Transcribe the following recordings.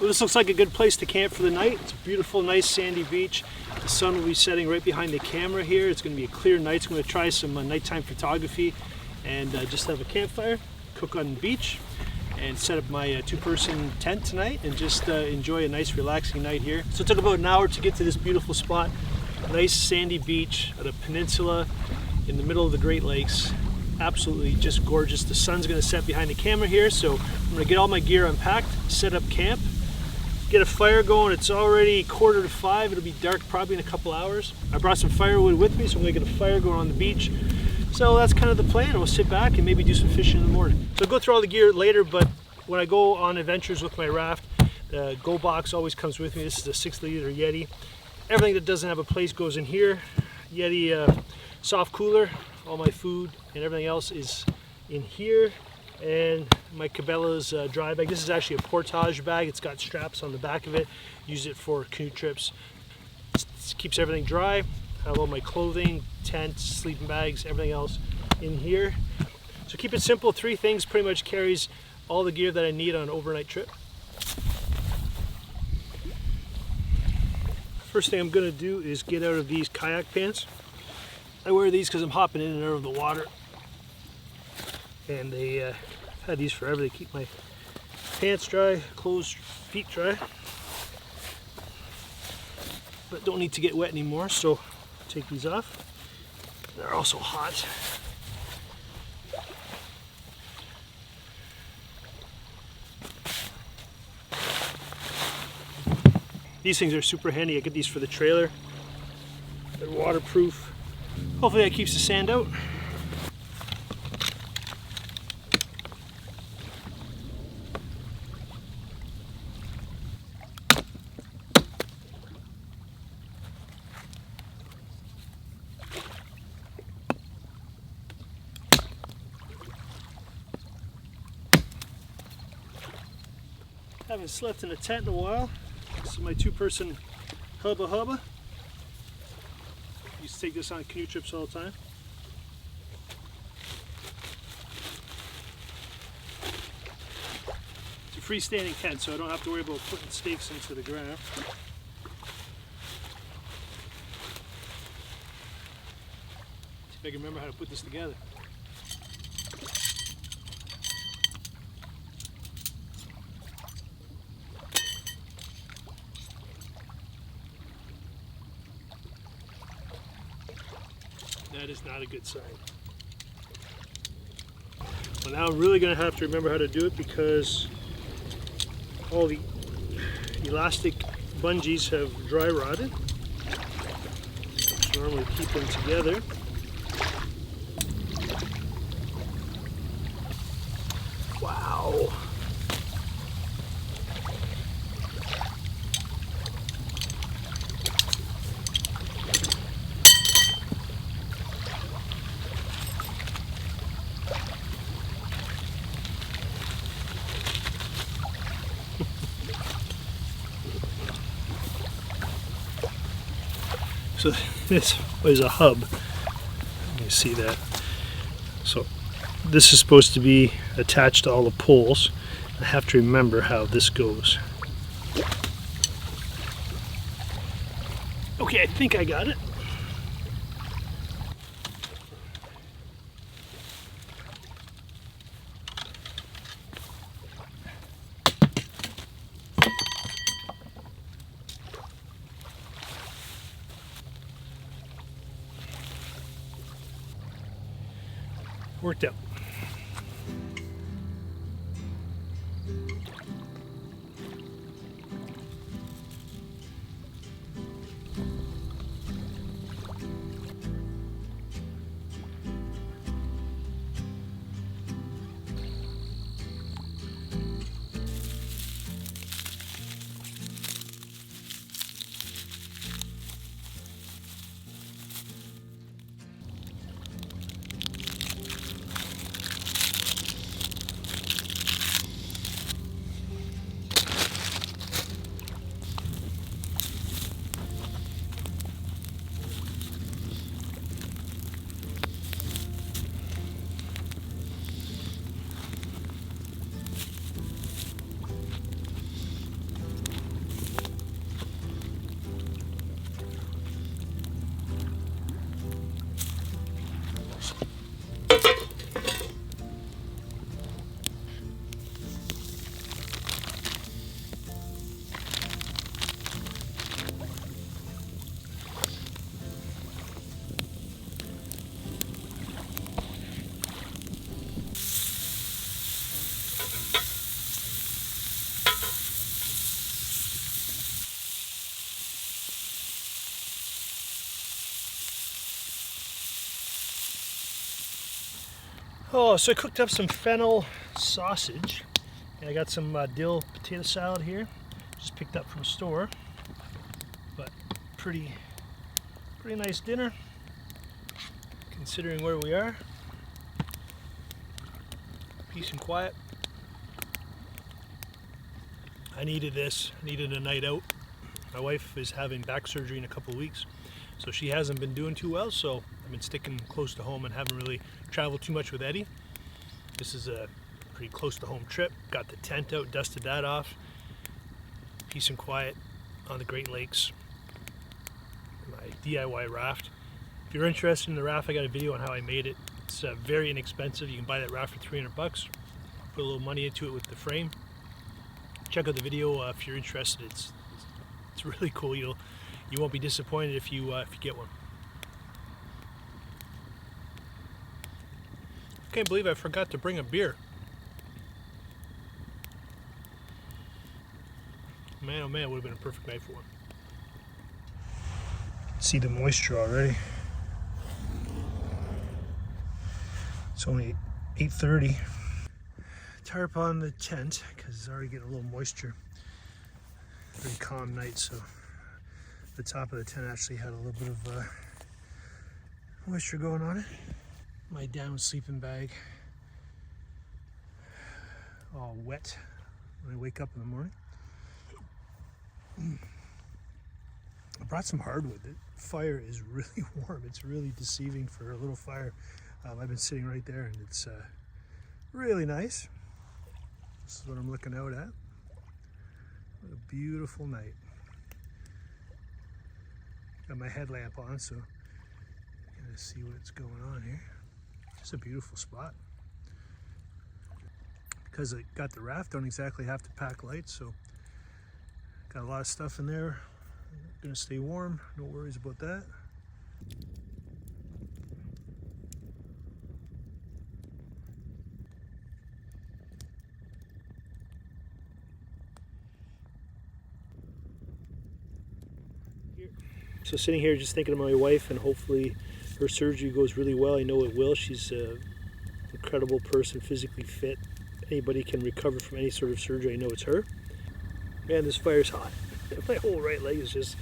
So this looks like a good place to camp for the night. It's a beautiful, nice sandy beach. The sun will be setting right behind the camera here. It's going to be a clear night. So I'm going to try some nighttime photography and just have a campfire, cook on the beach, and set up my two-person tent tonight and just enjoy a nice relaxing night here. So it took about an hour to get to this beautiful spot. Nice sandy beach at a peninsula in the middle of the Great Lakes. Absolutely just gorgeous. The sun's going to set behind the camera here, so I'm going to get all my gear unpacked, set up camp, get a fire going. It's already 4:45. It'll be dark probably in a couple hours. I brought some firewood with me, so I'm going to get a fire going on the beach. So that's kind of the plan. We'll sit back and maybe do some fishing in the morning. So I'll go through all the gear later, but when I go on adventures with my raft, the Go Box always comes with me. This is a 6-liter Yeti. Everything that doesn't have a place goes in here. Yeti soft cooler, all my food and everything else is in here. And my Cabela's dry bag. This is actually a portage bag. It's got straps on the back of it. Use it for canoe trips. It keeps everything dry. I have all my clothing, tent, sleeping bags, everything else in here. So keep it simple. 3 things pretty much carries all the gear that I need on an overnight trip. First thing I'm going to do is get out of these kayak pants. I wear these because I'm hopping in and out of the water. And they had these forever. They keep my pants dry, clothes, feet dry. But don't need to get wet anymore, so take these off. They're also hot. These things are super handy. I get these for the trailer. They're waterproof. Hopefully that keeps the sand out. Haven't slept in a tent in a while. This is my 2-person hubba hubba. Used to take this on canoe trips all the time. It's a freestanding tent, so I don't have to worry about putting stakes into the ground. See if I can remember how to put this together. That is not a good sign. Well, now I'm really going to have to remember how to do it because all the elastic bungees have dry rotted. Which normally keep them together. Wow. So this is a hub. You see that. So this is supposed to be attached to all the poles. I have to remember how this goes. Okay, I think I got it. Worked out. Oh, so I cooked up some fennel sausage, and I got some dill potato salad here, just picked up from the store, but pretty nice dinner, considering where we are. Peace and quiet. I needed this, needed a night out. My wife is having back surgery in a couple of weeks, so she hasn't been doing too well, so I've been sticking close to home and haven't really traveled too much with Eddie. This is a pretty close to home trip. Got the tent out, dusted that off. Peace and quiet on the Great Lakes. My DIY raft. If you're interested in the raft, I got a video on how I made it. It's very inexpensive. You can buy that raft for 300 bucks. Put a little money into it with the frame. Check out the video if you're interested. It's really cool. You won't be disappointed if you get one. I can't believe I forgot to bring a beer. Man, oh man, it would have been a perfect night for one. See the moisture already. It's only 8:30. Tarp on the tent because it's already getting a little moisture. Pretty calm night, so the top of the tent actually had a little bit of moisture going on it. My down sleeping bag, all wet when I wake up in the morning. I brought some hardwood. The fire is really warm. It's really deceiving for a little fire. I've been sitting right there and it's really nice. This is what I'm looking out at. What a beautiful night. Got my headlamp on, so I'm gonna see what's going on here. It's a beautiful spot. Because I got the raft, don't exactly have to pack lights, so got a lot of stuff in there. Gonna stay warm, no worries about that. So sitting here just thinking of my wife, and hopefully her surgery goes really well. I know it will. She's an incredible person, physically fit. Anybody can recover from any sort of surgery. I know it's her. Man, this fire's hot. My whole right leg is just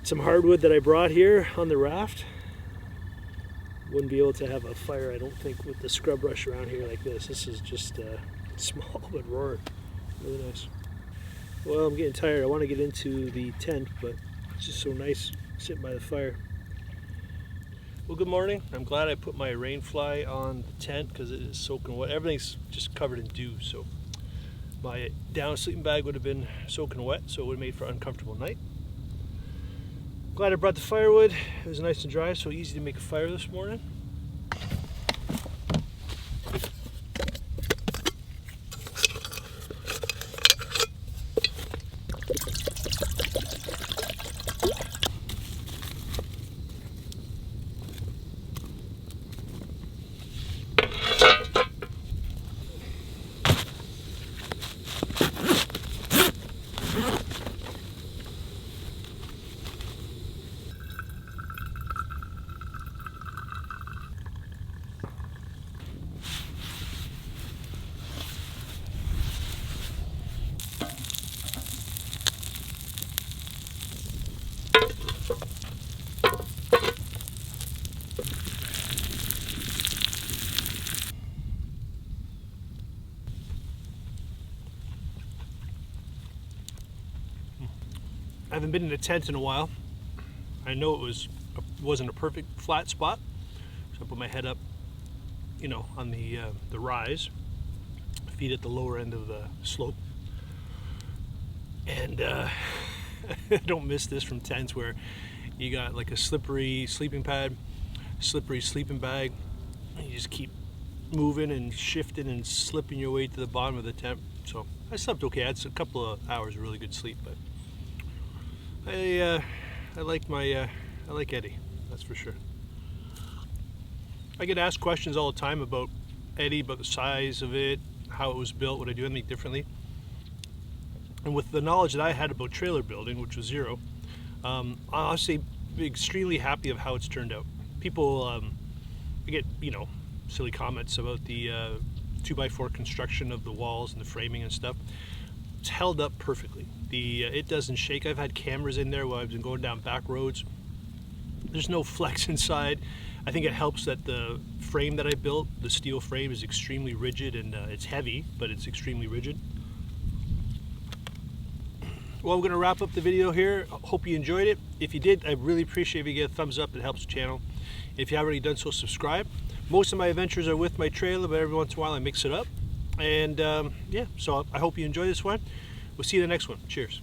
some hardwood that I brought here on the raft. Wouldn't be able to have a fire, I don't think, with the scrub brush around here like this. This is just small but roaring. Really nice. Well, I'm getting tired. I want to get into the tent, but it's just so nice sitting by the fire. Well, good morning. I'm glad I put my rain fly on the tent because it is soaking wet. Everything's just covered in dew, so my down sleeping bag would have been soaking wet, so it would have made for an uncomfortable night. Glad I brought the firewood. It was nice and dry, so easy to make a fire this morning. I haven't been in a tent in a while. I know it wasn't a perfect flat spot, so I put my head up, you know, on the rise, feet at the lower end of the slope, and I don't miss this from tents where you got like a slippery sleeping pad, slippery sleeping bag, and you just keep moving and shifting and slipping your way to the bottom of the tent. So I slept okay. I had a couple of hours of really good sleep, but I like Eddie, that's for sure. I get asked questions all the time about Eddie, about the size of it, how it was built, would I do anything differently? And with the knowledge that I had about trailer building, which was zero, I honestly be extremely happy of how it's turned out. People, I get, you know, silly comments about the 2x4 construction of the walls and the framing and stuff. It's held up perfectly. It doesn't shake. I've had cameras in there while I've been going down back roads. There's no flex inside. I think it helps that the frame that I built, the steel frame, is extremely rigid, and it's heavy, but it's extremely rigid. Well, we're going to wrap up the video here. Hope you enjoyed it. If you did, I really appreciate if you get a thumbs up. It helps the channel. If you haven't already done so, subscribe. Most of my adventures are with my trailer, but every once in a while I mix it up. And yeah, so I hope you enjoy this one. We'll see you in the next one. Cheers.